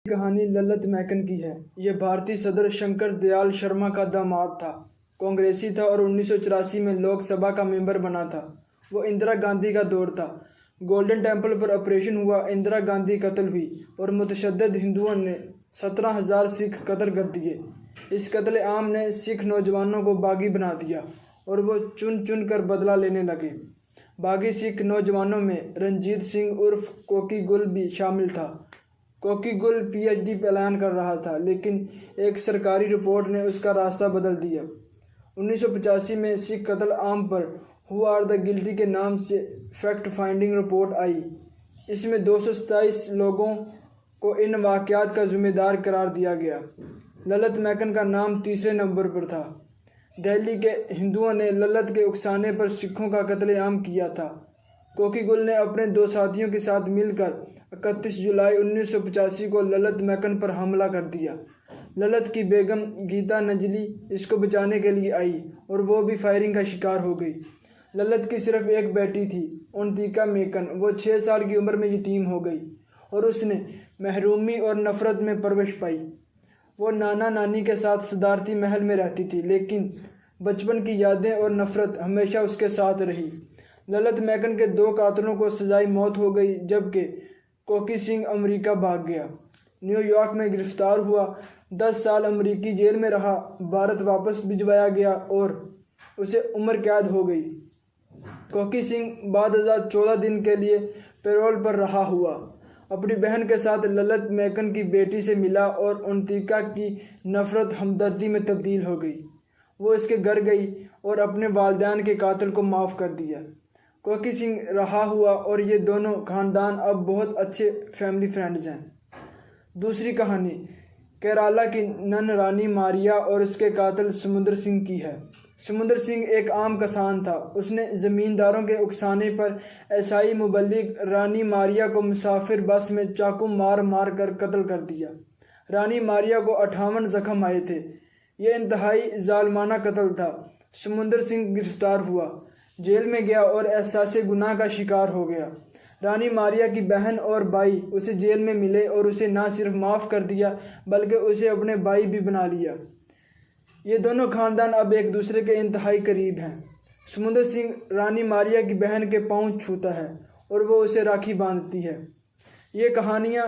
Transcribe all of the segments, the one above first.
کہانی للت میکن کی ہے۔ یہ بھارتی صدر شنکر دیال شرما کا داماد تھا، کانگریسی تھا اور 1984 میں لوک سبھا کا ممبر بنا تھا۔ وہ اندرا گاندھی کا دور تھا۔ گولڈن ٹیمپل پر آپریشن ہوا، اندرا گاندھی قتل ہوئی اور متشدد ہندوؤں نے 17,000 سکھ قتل کر دیے۔ اس قتل عام نے سکھ نوجوانوں کو باغی بنا دیا اور وہ چن چن کر بدلہ لینے لگے۔ باغی سکھ نوجوانوں میں رنجیت سنگھ عرف کوکی گل بھی شامل تھا۔ کوکی گل PhD پلان کر رہا تھا، لیکن ایک سرکاری رپورٹ نے اس کا راستہ بدل دیا۔ 1985 میں سکھ قتل عام پر ہو آر دا گلٹی کے نام سے فیکٹ فائنڈنگ رپورٹ آئی۔ اس میں 227 لوگوں کو ان واقعات کا ذمہ دار قرار دیا گیا۔ للت میکن کا نام تیسرے نمبر پر تھا۔ دہلی کے ہندوؤں نے للت کے اکسانے پر سکھوں کا قتل عام کیا تھا۔ کوکی گل نے اپنے 2 ساتھیوں کے ساتھ مل کر 31 جولائی 1985 کو للت میکن پر حملہ کر دیا۔ للت کی بیگم گیتا نجلی اس کو بچانے کے لیے آئی اور وہ بھی فائرنگ کا شکار ہو گئی۔ للت کی صرف ایک بیٹی تھی، اونتیکا میکن۔ وہ 6 سال کی عمر میں یتیم ہو گئی اور اس نے محرومی اور نفرت میں پرورش پائی۔ وہ نانا نانی کے ساتھ صدارتی محل میں رہتی تھی، لیکن بچپن کی یادیں اور نفرت ہمیشہ اس کے ساتھ رہی۔ للت میکن کے 2 قاتلوں کو سزائے موت ہو گئی، جبکہ کوکی سنگھ امریکہ بھاگ گیا۔ نیو یارک میں گرفتار ہوا، 10 سال امریکی جیل میں رہا، بھارت واپس بھجوایا گیا اور اسے عمر قید ہو گئی۔ کوکی سنگھ بعد ازاں 14 دن کے لیے پیرول پر رہا ہوا۔ اپنی بہن کے ساتھ للت میکن کی بیٹی سے ملا اور اونتیکا کی نفرت ہمدردی میں تبدیل ہو گئی۔ وہ اس کے گھر گئی اور اپنے والدین کے قاتل کو معاف کر دیا۔ کوکی سنگھ رہا ہوا اور یہ دونوں خاندان اب بہت اچھے فیملی فرینڈز ہیں۔ دوسری کہانی کیرالہ کی نن رانی ماریا اور اس کے قاتل سمندر سنگھ کی ہے۔ سمندر سنگھ ایک عام کسان تھا۔ اس نے زمینداروں کے اکسانے پر عیسائی مبلغ رانی ماریا کو مسافر بس میں چاقو مار مار کر قتل کر دیا۔ رانی ماریا کو 58 زخم آئے تھے۔ یہ انتہائی ظالمانہ قتل تھا۔ سمندر سنگھ گرفتار ہوا، جیل میں گیا اور احساس گناہ کا شکار ہو گیا۔ رانی ماریا کی بہن اور بھائی اسے جیل میں ملے اور اسے نہ صرف معاف کر دیا بلکہ اسے اپنے بھائی بھی بنا لیا۔ یہ دونوں خاندان اب ایک دوسرے کے انتہائی قریب ہیں۔ سمندر سنگھ رانی ماریا کی بہن کے پاؤں چھوتا ہے اور وہ اسے راکھی باندھتی ہے۔ یہ کہانیاں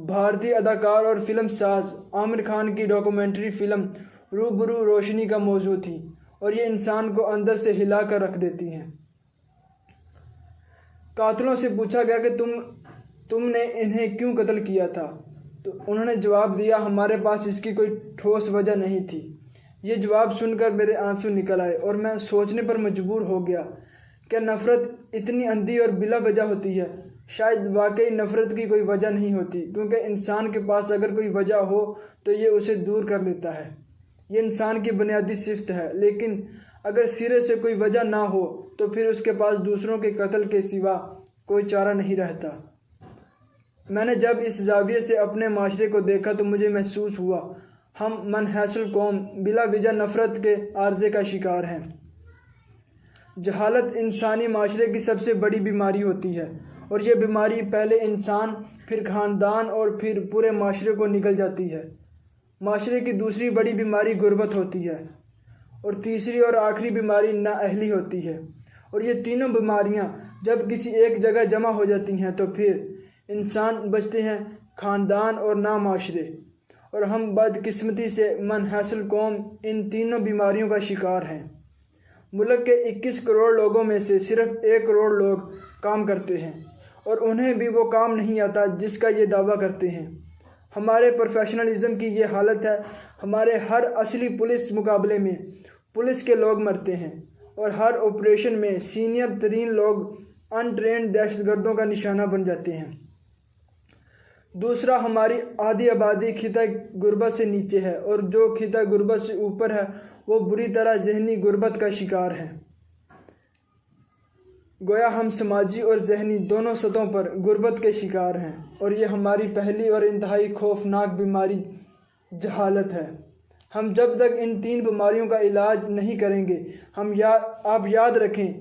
بھارتی اداکار اور فلم ساز عامر خان کی ڈاکومنٹری فلم روبرو روشنی کا موضوع تھی اور یہ انسان کو اندر سے ہلا کر رکھ دیتی ہیں۔ قاتلوں سے پوچھا گیا کہ تم نے انہیں کیوں قتل کیا تھا، تو انہوں نے جواب دیا، ہمارے پاس اس کی کوئی ٹھوس وجہ نہیں تھی۔ یہ جواب سن کر میرے آنسو نکل آئے اور میں سوچنے پر مجبور ہو گیا کہ نفرت اتنی اندھی اور بلا وجہ ہوتی ہے۔ شاید واقعی نفرت کی کوئی وجہ نہیں ہوتی، کیونکہ انسان کے پاس اگر کوئی وجہ ہو تو یہ اسے دور کر لیتا ہے۔ یہ انسان کی بنیادی صفت ہے، لیکن اگر سرے سے کوئی وجہ نہ ہو تو پھر اس کے پاس دوسروں کے قتل کے سوا کوئی چارہ نہیں رہتا۔ میں نے جب اس زاویے سے اپنے معاشرے کو دیکھا تو مجھے محسوس ہوا ہم منحصر قوم بلا وجہ نفرت کے عارضے کا شکار ہیں۔ جہالت انسانی معاشرے کی سب سے بڑی بیماری ہوتی ہے اور یہ بیماری پہلے انسان، پھر خاندان اور پھر پورے معاشرے کو نگل جاتی ہے۔ معاشرے کی دوسری بڑی بیماری غربت ہوتی ہے اور تیسری اور آخری بیماری نااہلی ہوتی ہے، اور یہ تینوں بیماریاں جب کسی ایک جگہ جمع ہو جاتی ہیں تو پھر انسان بچتے ہیں خاندان اور نہ معاشرے، اور ہم بدقسمتی سے منحصر قوم ان تینوں بیماریوں کا شکار ہیں۔ ملک کے 21 کروڑ لوگوں میں سے صرف 1 کروڑ لوگ کام کرتے ہیں اور انہیں بھی وہ کام نہیں آتا جس کا یہ دعویٰ کرتے ہیں۔ ہمارے پروفیشنلزم کی یہ حالت ہے۔ ہمارے ہر اصلی پولیس مقابلے میں پولیس کے لوگ مرتے ہیں اور ہر آپریشن میں سینئر ترین لوگ ان ٹرینڈ دہشت گردوں کا نشانہ بن جاتے ہیں۔ دوسرا، ہماری آدھی آبادی خطہ غربت سے نیچے ہے اور جو خطہ غربت سے اوپر ہے وہ بری طرح ذہنی غربت کا شکار ہے۔ گویا ہم سماجی اور ذہنی دونوں سطحوں پر غربت کے شکار ہیں، اور یہ ہماری پہلی اور انتہائی خوفناک بیماری جہالت ہے۔ ہم جب تک ان 3 بیماریوں کا علاج نہیں کریں گے، آپ یاد رکھیں،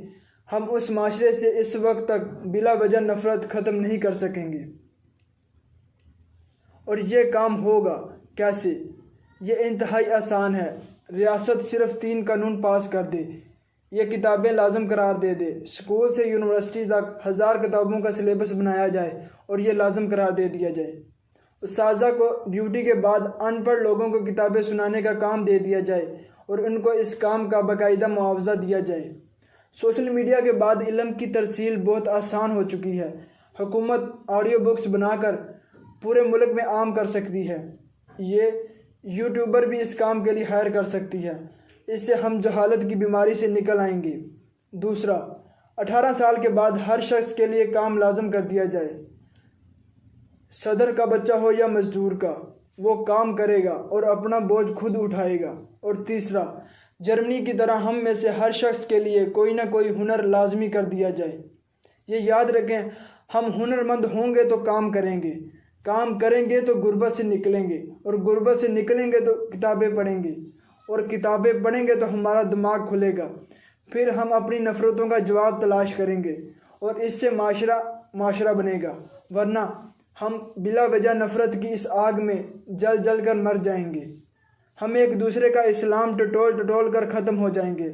ہم اس معاشرے سے اس وقت تک بلا وجہ نفرت ختم نہیں کر سکیں گے۔ اور یہ کام ہوگا کیسے؟ یہ انتہائی آسان ہے۔ ریاست صرف 3 قانون پاس کر دے، یہ کتابیں لازم قرار دے دے، اسکول سے یونیورسٹی تک 1000 کتابوں کا سلیبس بنایا جائے اور یہ لازم قرار دے دیا جائے۔ اساتذہ کو ڈیوٹی کے بعد ان پڑھ لوگوں کو کتابیں سنانے کا کام دے دیا جائے اور ان کو اس کام کا باقاعدہ معاوضہ دیا جائے۔ سوشل میڈیا کے بعد علم کی ترسیل بہت آسان ہو چکی ہے۔ حکومت آڈیو بکس بنا کر پورے ملک میں عام کر سکتی ہے۔ یہ یوٹیوبر بھی اس کام کے لیے ہائر کر سکتی ہے۔ اس سے ہم جہالت کی بیماری سے نکل آئیں گے۔ دوسرا، 18 سال کے بعد ہر شخص کے لیے کام لازم کر دیا جائے، صدر کا بچہ ہو یا مزدور کا، وہ کام کرے گا اور اپنا بوجھ خود اٹھائے گا۔ اور تیسرا، جرمنی کی طرح ہم میں سے ہر شخص کے لیے کوئی نہ کوئی ہنر لازمی کر دیا جائے۔ یہ یاد رکھیں، ہم ہنرمند ہوں گے تو کام کریں گے، کام کریں گے تو غربت سے نکلیں گے، اور غربت سے نکلیں گے تو کتابیں پڑھیں گے، اور کتابیں پڑھیں گے تو ہمارا دماغ کھلے گا۔ پھر ہم اپنی نفرتوں کا جواب تلاش کریں گے اور اس سے معاشرہ بنے گا، ورنہ ہم بلا وجہ نفرت کی اس آگ میں جل جل کر مر جائیں گے۔ ہم ایک دوسرے کا اسلام ٹٹول کر ختم ہو جائیں گے۔